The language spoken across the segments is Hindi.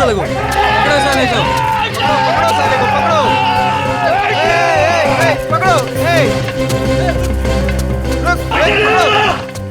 साले को, पकड़ो साले को, पकड़ो साले को, पकड़ो। पकड़ो, रुक, पकड़ो,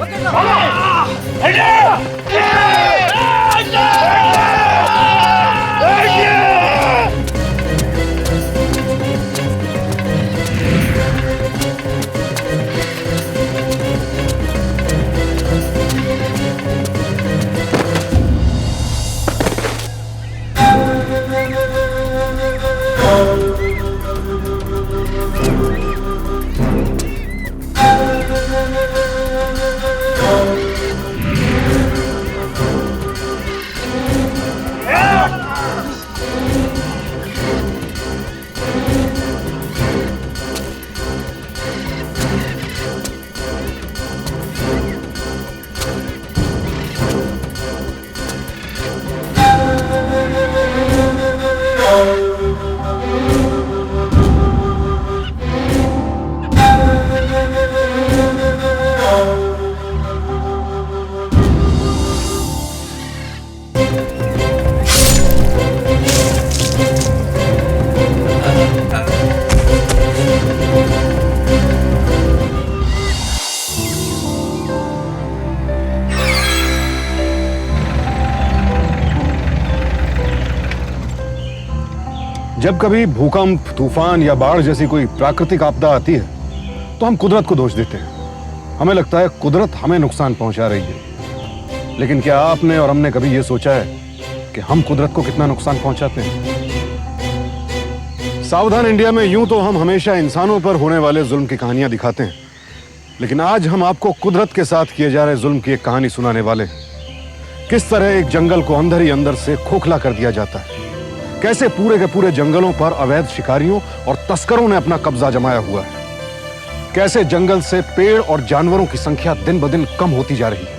जब कभी भूकंप, तूफान या बाढ़ जैसी कोई प्राकृतिक आपदा आती है तो हम कुदरत को दोष देते हैं। हमें लगता है कुदरत हमें नुकसान पहुंचा रही है। लेकिन क्या आपने और हमने कभी यह सोचा है कि हम कुदरत को कितना नुकसान पहुंचाते हैं? सावधान इंडिया में यूं तो हम हमेशा इंसानों पर होने वाले जुल्म की कहानियां दिखाते हैं, लेकिन आज हम आपको कुदरत के साथ किए जा रहे जुल्म की एक कहानी सुनाने वाले हैं। किस तरह एक जंगल को अंदर ही अंदर से खोखला कर दिया जाता है, कैसे पूरे के पूरे जंगलों पर अवैध शिकारियों और तस्करों ने अपना कब्जा जमाया हुआ है, कैसे जंगल से पेड़ और जानवरों की संख्या दिन ब दिन कम होती जा रही है,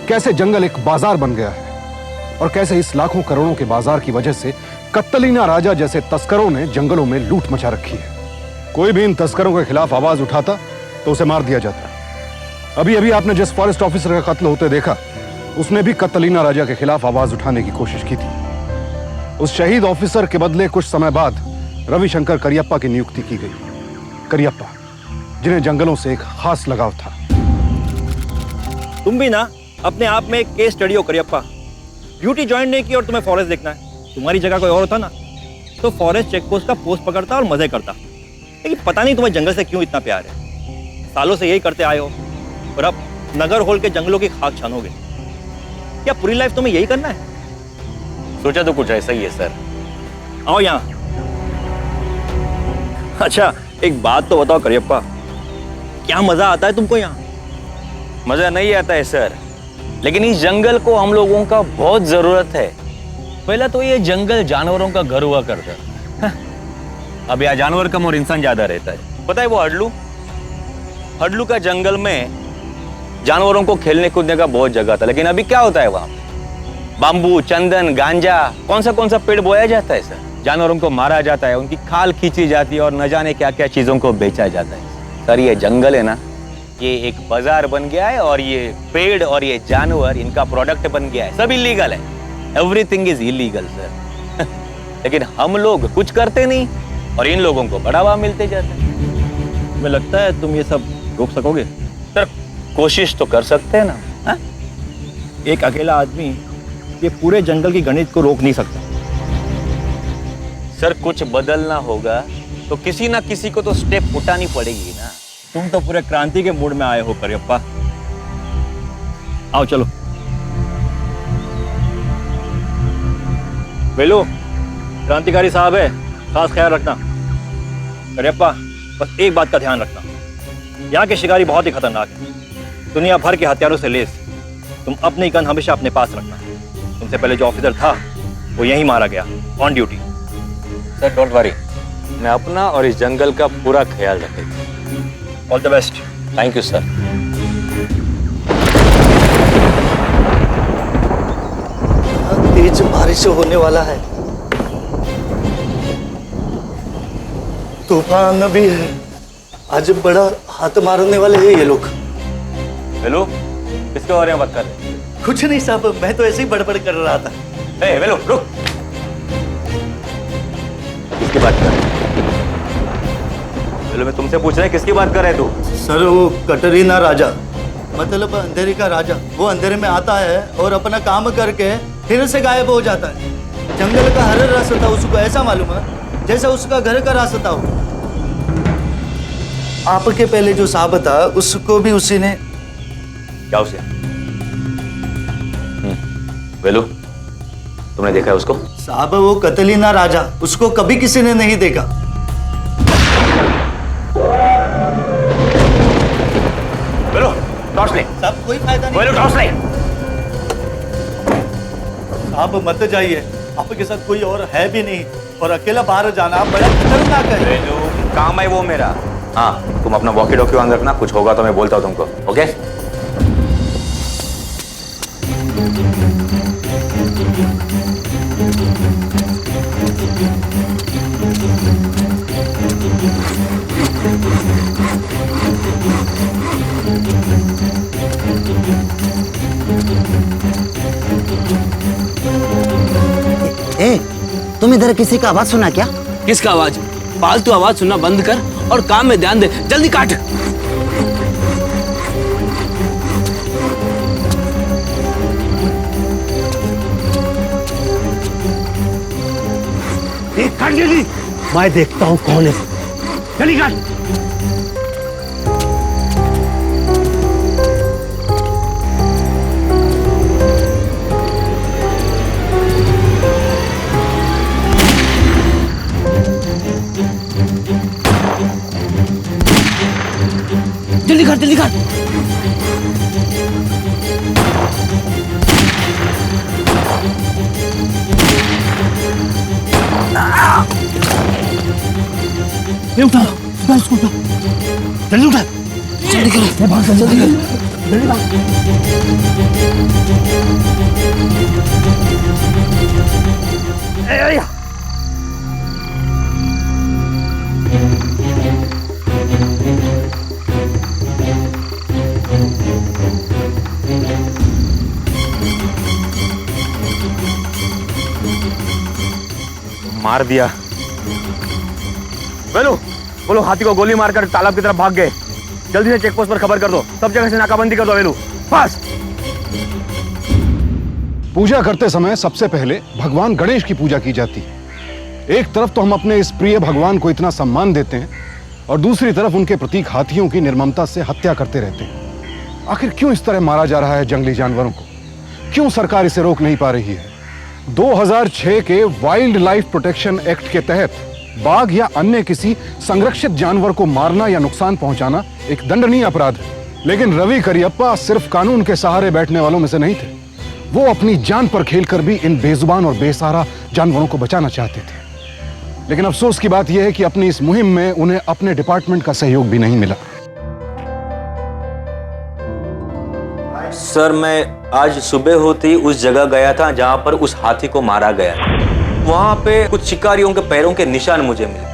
कैसे जंगल एक बाजार बन गया है और कैसे इस लाखों करोड़ों के बाजार की वजह से कत्तलीना राजा जैसे तस्करों ने जंगलों में लूट मचा रखी है। कोई भी इन तस्करों के खिलाफ आवाज उठाता तो उसे मार दिया जाता। अभी अभी आपने जिस फॉरेस्ट ऑफिसर का कत्ल होते देखा, उसने भी कत्तलीना राजा के खिलाफ आवाज उठाने की कोशिश की थी। उस शहीद ऑफिसर के बदले कुछ समय बाद रविशंकर करियप्पा की नियुक्ति की गई। करियप्पा, जिन्हें जंगलों से एक खास लगाव था। तुम भी ना अपने आप में एक केस स्टडी हो करियप्पा। ड्यूटी ज्वाइन नहीं की और तुम्हें फॉरेस्ट देखना है। तुम्हारी जगह कोई और होता ना तो फॉरेस्ट चेकपोस्ट का पोस्ट पकड़ता और मजे करता। लेकिन पता नहीं तुम्हें जंगल से क्यों इतना प्यार है। सालों से यही करते आए हो और अब नगर होल के जंगलों की खाक छानोगे। क्या पूरी लाइफ तुम्हें यही करना है? सोचा तो कुछ ऐसा ही है सर। आओ यहाँ। अच्छा एक बात तो बताओ करियप्पा, क्या मजा आता है तुमको यहाँ? मजा नहीं आता है सर, लेकिन इस जंगल को हम लोगों का बहुत जरूरत है। पहले तो ये जंगल जानवरों का घर हुआ करता, अब यहाँ जानवर कम और इंसान ज्यादा रहता है। पता है वो हडलू का जंगल में जानवरों को खेलने कूदने का बहुत जगह था, लेकिन अभी क्या होता है वहां? बाम्बू, चंदन, गांजा, कौन सा पेड़ बोया जाता है सर। जानवरों को मारा जाता है, उनकी खाल खींची जाती है और न जाने क्या क्या चीजों को बेचा जाता है। सर ये जंगल है ना, ये एक बाजार बन गया है और ये पेड़ और ये जानवर इनका प्रोडक्ट बन गया है। सब इलीगल है, एवरीथिंग इज इलीगल सर। लेकिन हम लोग कुछ करते नहीं और इन लोगों को बढ़ावा मिलते जाता है। तुम्हें लगता है तुम ये सब रोक सकोगे? सर कोशिश तो कर सकते हैं ना। हा? एक अकेला आदमी ये पूरे जंगल की गणित को रोक नहीं सकता। सर कुछ बदलना होगा तो किसी ना किसी को तो स्टेप उठानी पड़ेगी ना। तुम तो पूरे क्रांति के मूड में आए हो करियप्पा। आओ चलो। वेलू, क्रांतिकारी साहब है, खास ख्याल रखना। करियप्पा बस एक बात का ध्यान रखना, यहाँ के शिकारी बहुत ही खतरनाक है, दुनिया भर के हथियारों से लेस। तुम अपनी गन हमेशा अपने पास रखना। तुमसे पहले जो ऑफिसर था वो यहीं मारा गया, on duty. Sir don't worry, मैं अपना और इस जंगल का पूरा ख्याल रखेगा। All the best. Thank you sir. तेज बारिश होने वाला है, तूफान भी है। आज बड़ा हाथ मारने वाले हैं ये लोग। वेलू, किसके बारे में बात कर रहे हैं? कुछ नहीं साहब, मैं तो ऐसे ही बड़बड़ कर रहा था। वेलू रुक। किसकी बात कर रहे चलो मैं तुमसे पूछ रहा है किसकी बात कर रहे तू? सर वो कटरीना राजा, मतलब अंधेरे का राजा, वो अंधेरे में आता है और अपना काम करके फिर से गायब हो जाता है। जंगल का हर रास्ता उसको ऐसा मालूम है जैसा उसका घर का रास्ता हो। आपके पहले जो साहब था उसको भी उसी ने। क्या उसे? वेलू तुमने देखा है उसको? साहब वो कतलीना राजा, उसको कभी किसी ने नहीं देखा। वेलू टॉर्च ले। साहब कोई फायदा नहीं। वेलू टॉर्च ले। आप मत जाइए, आपके साथ कोई और है भी नहीं और अकेला बाहर जाना बड़ा खतरनाक है। वेलू काम है वो मेरा। हाँ तुम अपना वॉकी टॉकी ऑन रखना, कुछ होगा तो मैं बोलता हूँ तुमको, ओके? ए, तुम इधर किसी का आवाज सुना क्या? किसका आवाज? फालतू आवाज सुनना बंद कर और काम में ध्यान दे। जल्दी काट। काट जल्दी। मैं देखता हूँ कौन है। जल्दी काट। जल्दी काट, जल्दी काट। ये उठा इसको उठा। जल्दी उठा। जल्दी कर। भाग जल्दी कर। जल्दी भाग। मार दिया। वेलू बोलो हाथी को गोली मारकर तालाब की तरफ भाग गए। जल्दी से चेक पोस्ट पर खबर कर दो, सब जगह से नाकाबंदी कर दो। वेलू फास्ट। पूजा करते समय सबसे पहले भगवान गणेश की पूजा की जाती है। एक तरफ तो हम अपने इस प्रिय भगवान को इतना सम्मान देते हैं और दूसरी तरफ उनके प्रतीक हाथियों की निर्ममता से हत्या करते रहते हैं। आखिर क्यों इस तरह मारा जा रहा है जंगली जानवरों को? क्यों सरकार इसे रोक नहीं पा रही है? 2006 के वाइल्ड लाइफ प्रोटेक्शन एक्ट के तहत बाघ या अन्य किसी संरक्षित जानवर को मारना या नुकसान पहुंचाना एक दंडनीय अपराध है। लेकिन रवि करियप्पा सिर्फ कानून के सहारे बैठने वालों में से नहीं थे। वो अपनी जान पर खेलकर भी इन बेजुबान और बेसहारा जानवरों को बचाना चाहते थे। लेकिन अफसोस की बात यह है कि अपनी इस मुहिम में उन्हें अपने डिपार्टमेंट का सहयोग भी नहीं मिला। सर मैं आज सुबह होते ही उस जगह गया था जहां पर उस हाथी को मारा गया। वहां पे कुछ शिकारियों के पैरों के निशान मुझे मिले।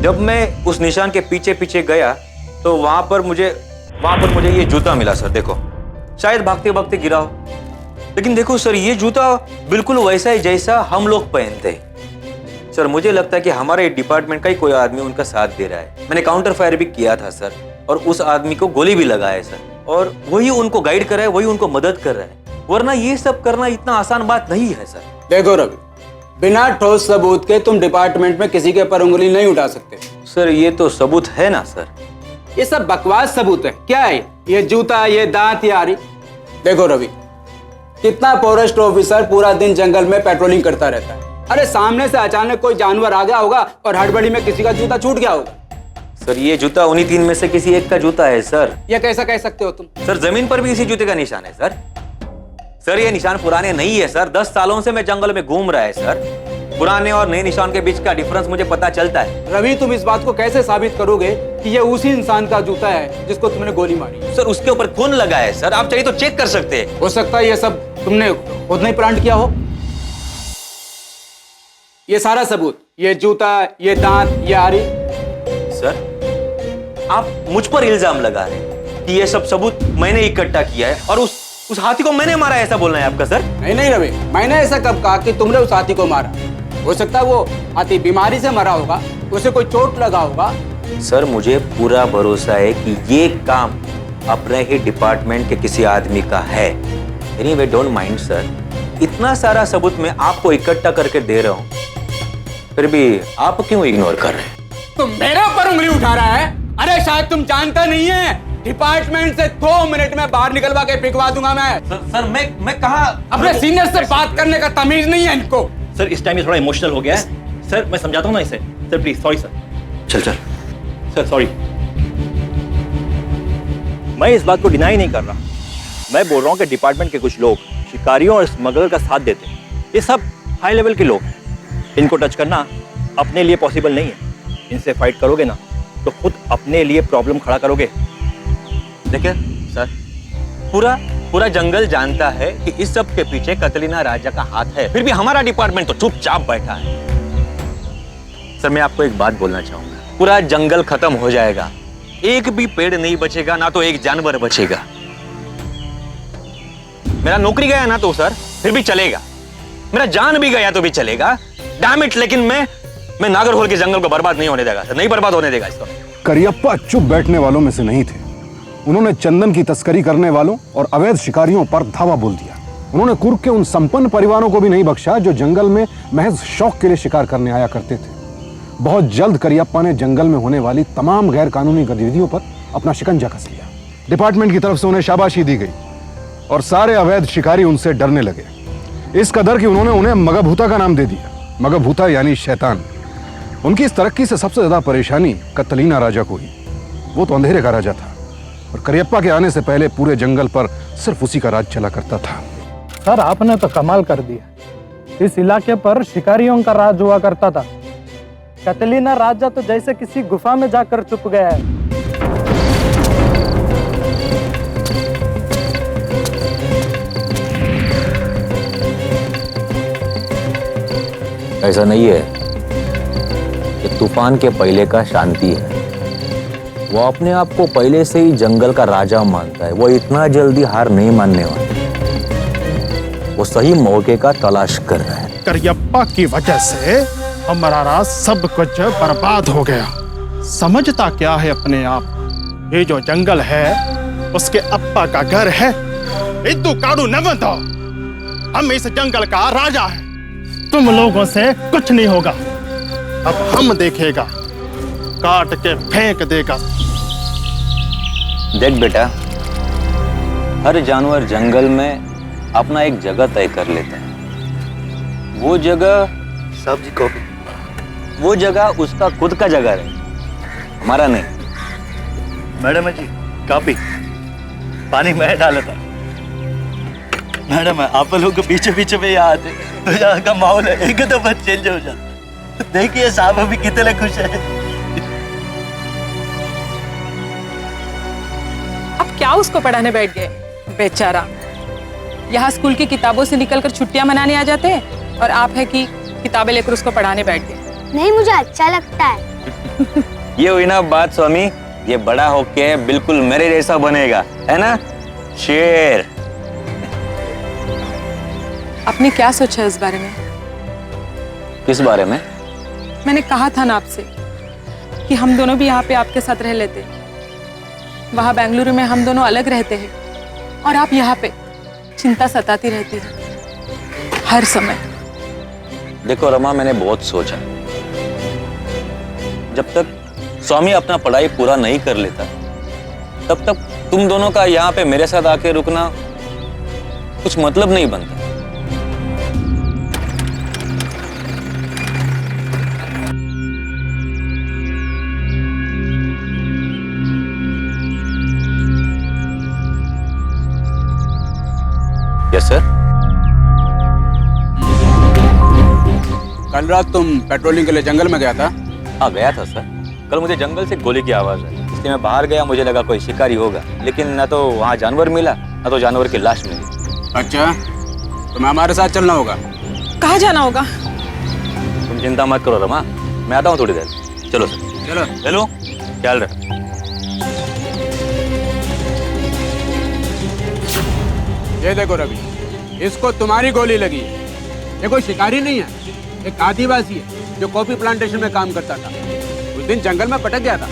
जब मैं उस निशान के पीछे पीछे गया तो वहां पर मुझे ये जूता मिला सर। देखो शायद भागते भागते गिरा हो, लेकिन देखो सर ये जूता बिल्कुल वैसा ही जैसा हम लोग पहनते हैं। सर मुझे लगता है कि हमारे डिपार्टमेंट का ही कोई आदमी उनका साथ दे रहा है। मैंने काउंटर फायर भी किया था सर और उस आदमी को गोली भी लगाया है सर, और वही उनको गाइड कर रहा है, वही उनको मदद कर रहा है। वरना ये सब करना इतना आसान बात नहीं है सर। देखो रवि, बिना ठोस सबूत के तुम डिपार्टमेंट में किसी के ऊपर उंगली नहीं उठा सकते। सर ये तो सबूत है ना सर। ये सब बकवास सबूत है। क्या है ये जूता, ये दांत, ये आरी? देखो रवि, कितना फॉरेस्ट ऑफिसर पूरा दिन जंगल में पेट्रोलिंग करता रहता है। अरे सामने से अचानक कोई जानवर आ गया होगा और हड़बड़ी में किसी का जूता छूट गया होगा। सर ये जूता उन्हीं 3 में से किसी एक का जूता है सर। ये कैसा कह सकते हो तुम? सर जमीन पर भी इसी जूते का निशान है सर। सर ये निशान पुराने नहीं है सर, 10 सालों से मैं जंगल में घूम रहा है सर। पुराने और नए निशान के बीच का डिफरेंस मुझे पता चलता है। रवि तुम इस बात को कैसे साबित करोगे कि ये उसी इंसान का जूता है जिसको तुमने गोली मारी? सर उसके ऊपर खून लगा है सर, आप चाहिए तो चेक कर सकते हैं। हो सकता है ये सब तुमने खुद नहीं प्लांट किया हो। ये सारा सबूत, ये जूता, ये दांत, ये आरी। सर आप मुझ पर इल्जाम लगा रहे हैं। कि ये सब सबूत मैंने इकट्ठा किया है और उस हाथी को मैंने मारा है, ऐसा बोलना है आपका सर? नहीं नहीं रवि, मैंने ऐसा कब कहा कि तुमने उस हाथी को मारा? हो सकता है वो हाथी बीमारी से मरा होगा, उसे कोई चोट लगा होगा। सर मुझे पूरा भरोसा है कि ये काम अपने ही डिपार्टमेंट के किसी आदमी का है। एनीवे डोंट माइंड सर, इतना सारा सबूत मैं आपको इकट्ठा करके दे रहा हूँ, फिर भी आप क्यों इग्नोर कर रहे हैं? तुम मेरे ऊपर उंगली उठा रहा है? अरे शायद तुम जानता नहीं है, डिपार्टमेंट से 2 मिनट में बाहर निकलवा के फेंकवा दूंगा मैं। सर मैं कहा अपने सीनियर से बात करने का तमीज नहीं है इनको। सर इस टाइम ये थोड़ा इमोशनल हो गया है। सर मैं समझाता हूँ ना इसे। Sir please, sorry sir. चल सर सॉरी। मैं इस बात को डिनाई नहीं कर रहा। मैं बोल रहा हूँ कि डिपार्टमेंट के कुछ लोग शिकारियों और स्मगलर का साथ देते हैं। ये सब हाई लेवल के लोग हैं। इनको टच करना अपने लिए पॉसिबल नहीं है। इनसे फाइट करोगे ना तो खुद अपने लिए प्रॉब्लम खड़ा करोगे। देखिए सर, पूरा जंगल जानता है कि इस सब के पीछे कतलीना राजा का हाथ है, फिर भी हमारा डिपार्टमेंट तो चुपचाप बैठा है। सर मैं आपको एक बात बोलना चाहूंगा, पूरा जंगल खत्म हो जाएगा, एक भी पेड़ नहीं बचेगा, ना तो एक जानवर बचेगा। मेरा नौकरी गया ना तो सर फिर भी चलेगा, मेरा जान भी गया तो भी चलेगा। डैम इट, लेकिन मैं नागरहोल के जंगल को बर्बाद नहीं होने देगा सर, नहीं बर्बाद होने देगा इसको। करियप्पा चुप बैठने वालों में से नहीं थे। उन्होंने चंदन की तस्करी करने वालों और अवैध शिकारियों पर धावा बोल दिया। उन्होंने कुर्ग के उन संपन्न परिवारों को भी नहीं बख्शा जो जंगल में महज शौक के लिए शिकार करने आया करते थे। बहुत जल्द करियप्पा ने जंगल में होने वाली तमाम गैर कानूनी गतिविधियों पर अपना शिकंजा कस लिया। डिपार्टमेंट की तरफ से उन्हें शाबाशी दी गई और सारे अवैध शिकारी उनसे डरने लगे, इस कदर कि उन्होंने उन्हें मगभूता का नाम दे दिया। मगभूता यानी शैतान। उनकी इस तरक्की से सबसे ज्यादा परेशानी कतलीना राजा को हुई। वो तो अंधेरे का राजा था और करियप्पा के आने से पहले पूरे जंगल पर सिर्फ उसी का राज चला करता था। सर आपने तो कमाल कर दिया। इस इलाके पर शिकारियों का राज हुआ करता था। कतलीना राजा तो जैसे किसी गुफा में जाकर छुप गया है। ऐसा नहीं है, ये तूफान के पहले का शांति है। वो अपने आप को पहले से ही जंगल का राजा मानता है। वो इतना जल्दी हार नहीं मानने वाला। वो सही मौके का तलाश कर रहा है। करियप्पा की वजह से हमारा सब कुछ बर्बाद हो गया। समझता क्या है अपने आप? ये जो जंगल है उसके अप्पा का घर है। इतू काड़ू न बंधो, हम इस जंगल का राजा है। तुम लोगों से कुछ नहीं होगा। अब हम देखेगा, काट के फेंक देगा। देख बेटा, हर जानवर जंगल में अपना एक जगह तय कर लेता है। वो जगह साहब जी कॉफी। वो जगह उसका खुद का जगह है, हमारा नहीं। मैडम जी कॉफी, पानी मैं डाला था। मैडम आप लोग के पीछे पीछे में यहाँ आते तो यहाँ का माहौल है एकदम चेंज हो जाता। देखिए साहब अभी कितने खुश है। अब क्या उसको पढ़ाने बैठ गए? बेचारा यहाँ स्कूल की किताबों से निकलकर छुट्टियां मनाने आ जाते हैं और आप है कि किताबें लेकर उसको पढ़ाने बैठ गए। नहीं, मुझे अच्छा लगता है। ये हुई ना बात स्वामी, ये बड़ा होके बिल्कुल मेरे जैसा बनेगा, है ना शेर? आपने क्या सोचा इस बारे में? किस बारे में? मैंने कहा था ना आपसे कि हम दोनों भी यहाँ पे आपके साथ रह लेते। वहाँ बेंगलुरु में हम दोनों अलग रहते हैं और आप यहाँ पे चिंता सताती रहती है हर समय। देखो रमा, मैंने बहुत सोचा। जब तक स्वामी अपना पढ़ाई पूरा नहीं कर लेता तब तक तुम दोनों का यहाँ पे मेरे साथ आके रुकना कुछ मतलब नहीं बनता। Yes sir. कल रात तुम पेट्रोलिंग के लिए जंगल में गया था? हाँ गया था सर। कल मुझे जंगल से गोली की आवाज आई, इसलिए मैं बाहर गया। मुझे लगा कोई शिकारी होगा, लेकिन ना तो वहाँ जानवर मिला ना तो जानवर की लाश मिली। अच्छा, तुम्हें हमारे साथ चलना होगा। कहाँ जाना होगा? तुम चिंता मत करो रमा, मैं आता हूँ थोड़ी देर। चलो सर। चलो चलो, ख्याल रख। ये देखो रवि, इसको तुम्हारी गोली लगी है। ये कोई शिकारी नहीं है, एक आदिवासी है जो कॉफी प्लांटेशन में काम करता था। उस दिन जंगल में पटक गया था।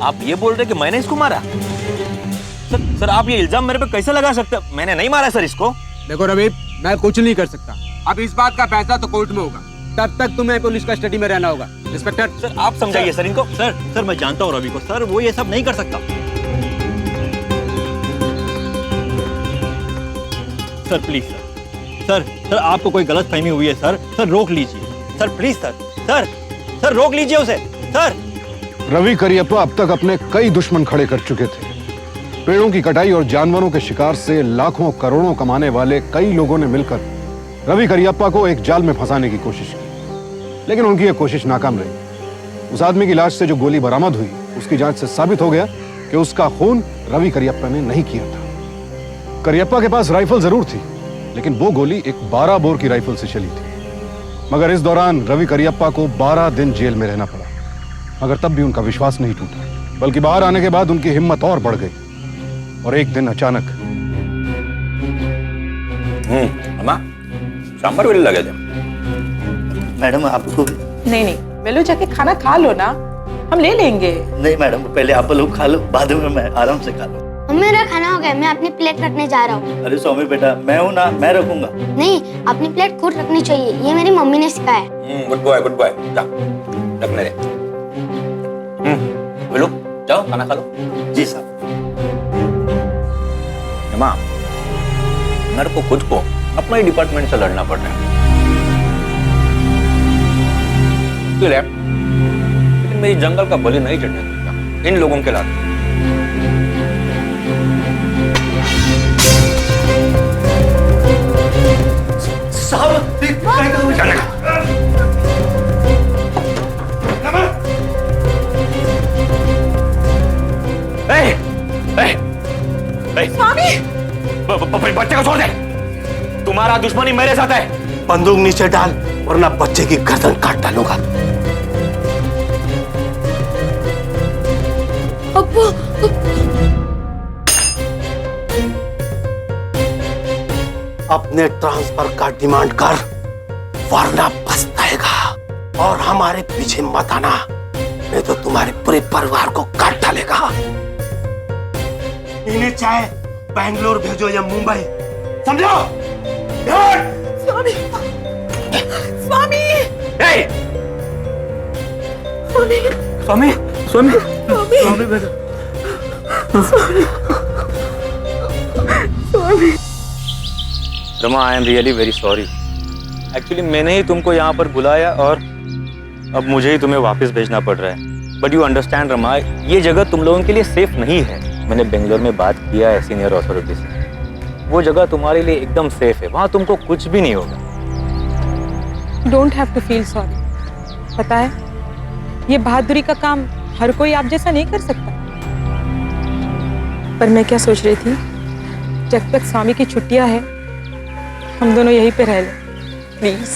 आप ये बोल रहे कि मैंने इसको मारा? सर आप ये इल्जाम मेरे पे कैसे लगा सकते हैं? मैंने नहीं मारा सर इसको। देखो रवि, मैं कुछ नहीं कर सकता। अब इस बात का फैसला तो कोर्ट में होगा, तब तक तुम्हें पुलिस कस्टडी में रहना होगा। इंस्पेक्टर सर आप समझाइए सर इनको। सर मैं जानता हूँ रवि को सर, वो ये सब नहीं कर सकता। सर प्लीज सर आपको कोई गलत फहमी हुई है सर रोक लीजिए सर, प्लीज सर रोक लीजिए उसे सर। रवि करियप्पा अब तक अपने कई दुश्मन खड़े कर चुके थे। पेड़ों की कटाई और जानवरों के शिकार से लाखों करोड़ों कमाने वाले कई लोगों ने मिलकर रवि करियप्पा को एक जाल में फंसाने की कोशिश की, लेकिन उनकी यह कोशिश नाकाम रही। उस आदमी की लाश से जो गोली बरामद हुई, उसकी जांच से साबित हो गया कि उसका खून रवि करियप्पा ने नहीं किया था। करियप्पा के पास राइफल जरूर थी, लेकिन वो गोली एक 12 बोर की राइफल से चली थी। मगर इस दौरान रवि करियप्पा को 12 दिन जेल में रहना पड़ा, मगर तब भी उनका विश्वास नहीं टूटा, बल्कि बाहर आने के बाद उनकी हिम्मत और बढ़ गई। और एक दिन अचानक अम्मा सांबर भी लगे थे। मैडम आपको नहीं वेलू जाके खाना खा लो ना, हम ले लेंगे। नहीं मैडम, पहले आप लोग खा लो, बाद में मैं आराम से खा लूँ। मेरा खाना हो गया, मैं अपनी प्लेट रखने जा रहा हूँ। अरे स्वामी बेटा, मैं हूँ ना, मैं रखूंगा। नहीं, अपनी प्लेट खुद रखनी चाहिए, ये मेरी मम्मी ने सिखाया है। गुड बॉय जा रखने दे। बोलो जाओ खाना खा लो। जी साहब। अम्मा मेरे को खुद को अपना ही डिपार्टमेंट से लड़ना पड़ रहा है, लेकिन मेरी जंगल का बलि नहीं चढ़ने दूंगा इन लोगों के लाते। स्वामी बच्चे को छोड़ दे, तुम्हारा दुश्मनी मेरे साथ है। बंदूक नीचे डाल, वरना बच्चे की गर्दन काट डालूंगा। अब्बू, अपने ट्रांसफर का डिमांड कर, वरना पछताएगा। और हमारे पीछे मत आना, नहीं तो तुम्हारे पूरे परिवार को काट डालेगा। इन्हें चाहे बेंगलोर भेजो या मुंबई, समझो? स्वामी स्वामी स्वामी स्वामी स्वामी बेटा, Rama, I am really very sorry. Actually मैंने ही तुमको यहाँ पर बुलाया और अब मुझे ही तुम्हें वापस भेजना पड़ रहा है। बट यू अंडरस्टैंड रमा, ये जगह तुम लोगों के लिए सेफ नहीं है। मैंने बेंगलोर में बात किया है सीनियर अथॉरिटी से, वो जगह तुम्हारे लिए एकदम सेफ है, वहां तुमको कुछ भी नहीं होगा। Don't have to feel sorry. पता है, ये बहादुरी का काम हर कोई आप जैसा नहीं कर सकता। पर मैं क्या सोच रही थी, जब तक स्वामी की छुट्टियां है, हम दोनों यहीं पे रह लें प्लीज।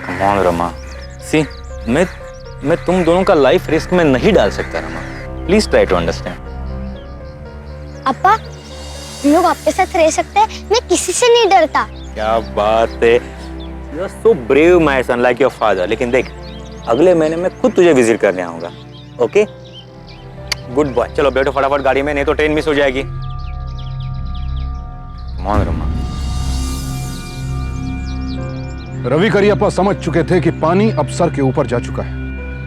कम ऑन रमा, सी मैं तुम दोनों का लाइफ रिस्क में नहीं डाल सकता Rama, please try to understand. अप्पा, हम लोग आपके साथ रह सकते हैं, मैं किसी से नहीं डरता। क्या बात है, you are so brave my son, like your father. लेकिन देख, अगले महीने में खुद तुझे विजिट करने आऊंगा, ओके? Good boy. चलो बैठो फटाफट गाड़ी में, नहीं तो ट्रेन मिस हो जाएगी। मान रमा। रवि करियप्पा समझ चुके थे कि पानी अब सर के ऊपर जा चुका है,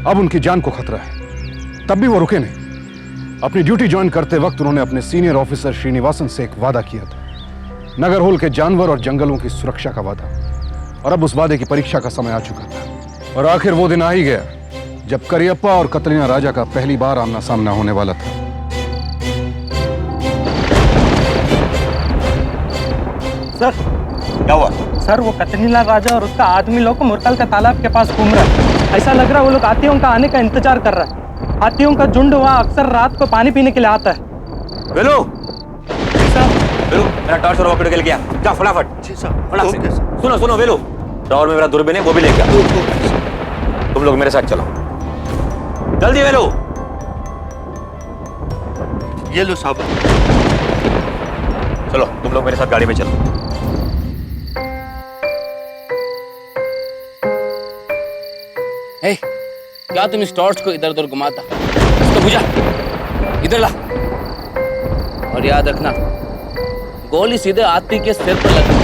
अब उनकी जान को खतरा है। तब भी वो रुके नहीं। अपनी ड्यूटी ज्वाइन करते वक्त उन्होंने अपने सीनियर ऑफिसर श्रीनिवासन से एक वादा किया था, नगरहोल के जानवर और जंगलों की सुरक्षा का वादा। और अब उस वादे की परीक्षा का समय आ चुका था और आखिर वो दिन आ ही गया जब करियप्पा और कतरीना राजा का पहली बार आमना सामना होने वाला था। सर क्या हुआ? सर, वो कतरीना राजा और उसका आदमी लोग मुरकल का तालाब के पास घूम रहा है। ऐसा लग रहा है वो लोग हाथियों का आने का इंतजार कर रहा है। हाथियों का झुंड वहाँ अक्सर रात को पानी पीने के लिए आता है। वेलू, वेलू, मेरा टॉर्च और रॉकेट लेके आ, जा फटाफट। जी साहब। फटाफट से। सुनो वेलू, टॉवर में मेरा दूरबीन है, वो भी लेके आ। तुम लोग मेरे साथ चलो, जल्दी वेलू। ये लो साहब। चलो तुम लोग मेरे साथ गाड़ी में चलो। क्या तुम इस टॉर्च को इधर उधर घुमाता? इसको बुझा, इधर ला। और याद रखना, गोली सीधे आती के सिर पर लगती।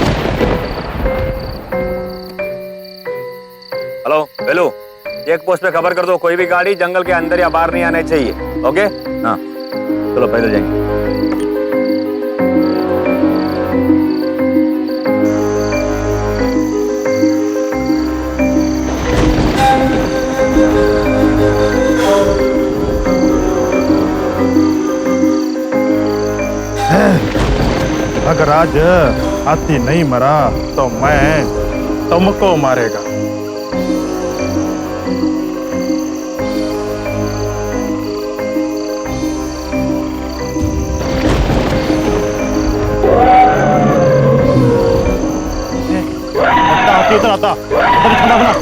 हेलो हेलो, चेक पोस्ट पे खबर कर दो, कोई भी गाड़ी जंगल के अंदर या बाहर नहीं आने चाहिए। ओके? हाँ चलो पैदल जाएंगे। अगर आज हाथी नहीं मरा तो मैं तुमको मारेगा। हाथी इधर आता, इधर ठंडा बना।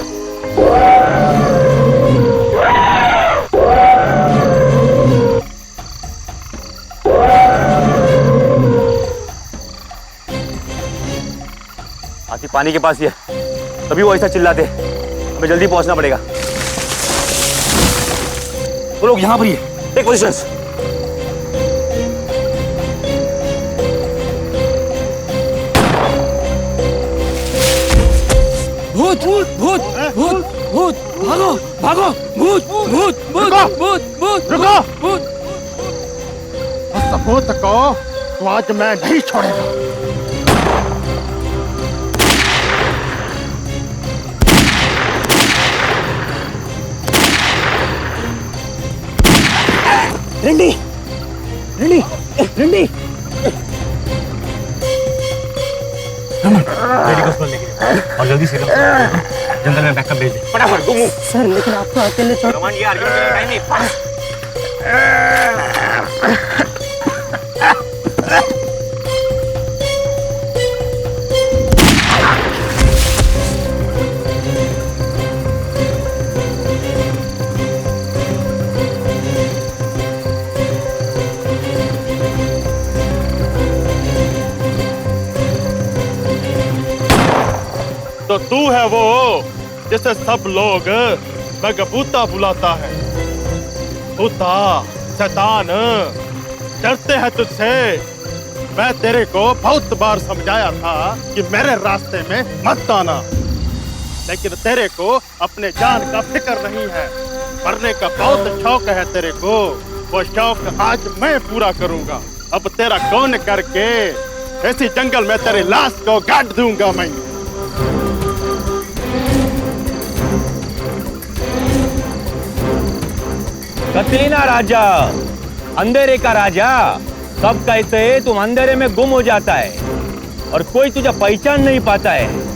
हाथी पानी के पास ही है, तभी वो ऐसा चिल्लाते। हमें जल्दी पहुंचना पड़ेगा। वो लोग यहाँ पर ही है। Take positions. भूत भूत भूत भूत, भागो भागो, भूत भूत भूत भूत भूत, रुको। भूत। सबूत को तो आज मैं नहीं छोड़ेगा। रंडी रंडी रंडी, रेडी को लेके और जल्दी से जंगल में बैकअप भेज दे फटाफट। तुम सर लेकिन आपको अकेले छोड़ कमांड यार, टाइम नहीं। तो तू है वो जिसे सब लोग बगबूता बुलाता है। भूता, शैतान, डरते हैं तुझसे। मैं तेरे को बहुत बार समझाया था कि मेरे रास्ते में मत आना, लेकिन तेरे को अपने जान का फिक्र नहीं है। मरने का बहुत शौक है तेरे को, वो शौक आज मैं पूरा करूंगा। अब तेरा कौन करके ऐसी जंगल में तेरी लाश को गाड़ दूंगा मैं। कतरीना राजा, अंधेरे का राजा। सब कहते हैं तुम अंधेरे में गुम हो जाता है और कोई तुझे पहचान नहीं पाता है।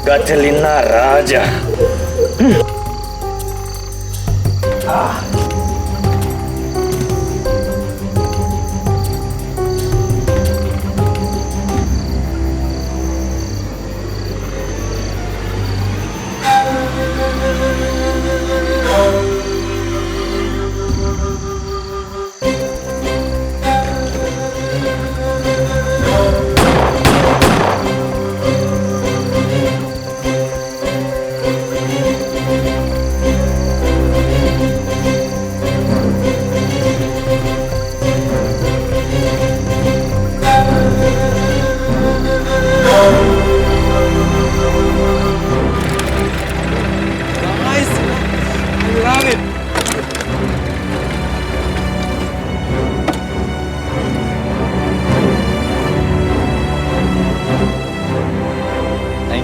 Katrina Raja.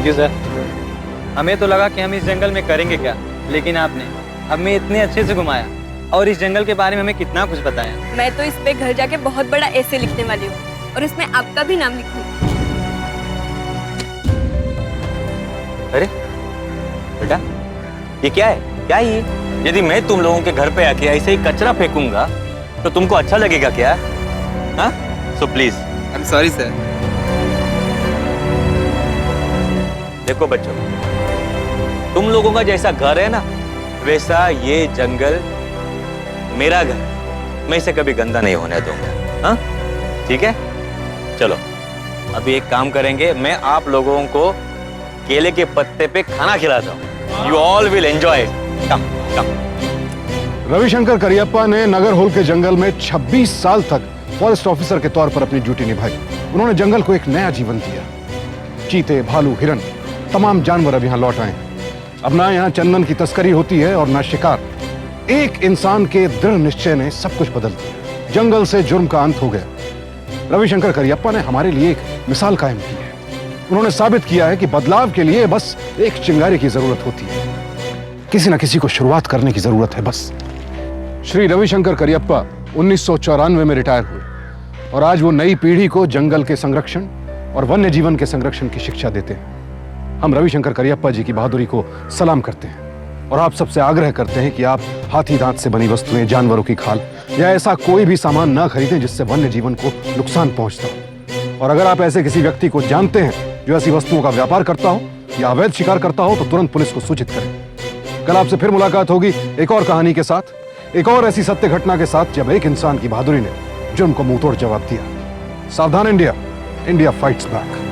Thank you sir. हमें तो लगा कि हम इस जंगल में करेंगे क्या, लेकिन आपने हमें इतने अच्छे से घुमाया और इस जंगल के बारे में हमें कितना कुछ बताया। मैं तो इस पे घर जाके बहुत बड़ा ऐसे लिखने वाली हूँ और उसमें आपका भी नाम लिखूंगी। अरे बेटा, ये क्या है? क्या है ये? यदि मैं तुम लोगों के घर पे आके ऐसे ही कचरा फेंकूंगा तो तुमको अच्छा लगेगा क्या? हाँ? So please. I am sorry sir. देखो बच्चों, तुम लोगों का जैसा घर है ना, वैसा ये जंगल मेरा घर। मैं इसे कभी गंदा नहीं होने दूंगा। हाँ? ठीक है? चलो अभी एक काम करेंगे, मैं आप लोगों को केले के पत्ते पे खाना खिलाता हूँ। You all will enjoy. Come come. Ravishankar Kariappa ने नगर होल के जंगल में 26 साल तक फॉरेस्ट ऑफिसर के तौर पर अपनी ड्यूटी निभाई। उन्होंने जंगल को एक नया जीवन दिया। चीते, भालू, हिरन, तमाम जानवर अब यहाँ लौट आए। अब ना यहाँ चंदन की तस्करी होती है और ना शिकार। एक इंसान के दृढ़ निश्चय ने सब कुछ बदल दिया। जंगल से जुर्म का अंत हो गया। रविशंकर करियप्पा ने हमारे लिए एक मिसाल कायम की है। उन्होंने साबित किया है कि बदलाव के लिए बस एक चिंगारी की जरूरत होती है। किसी न किसी को शुरुआत करने की जरूरत है बस। श्री रविशंकर करियप्पा 1994 में रिटायर हुए और आज वो नई पीढ़ी को जंगल के संरक्षण और वन्य जीवन के संरक्षण की शिक्षा देते हैं। हम रविशंकर करियप्पा जी की बहादुरी को सलाम करते हैं और आप सबसे आग्रह करते हैं कि आप हाथी दांत से बनी वस्तुएं, जानवरों की खाल या ऐसा कोई भी सामान ना खरीदें जिससे वन्य जीवन को नुकसान पहुंचता हो। और अगर आप ऐसे किसी व्यक्ति को जानते हैं जो ऐसी वस्तुओं का व्यापार करता हो या अवैध शिकार करता हो तो तुरंत पुलिस को सूचित करें। कल आपसे फिर मुलाकात होगी एक और कहानी के साथ, एक और ऐसी सत्य घटना के साथ जब एक इंसान की बहादुरी ने जुर्म को मुंहतोड़ जवाब दिया। सावधान इंडिया, इंडिया फाइट्स बैक।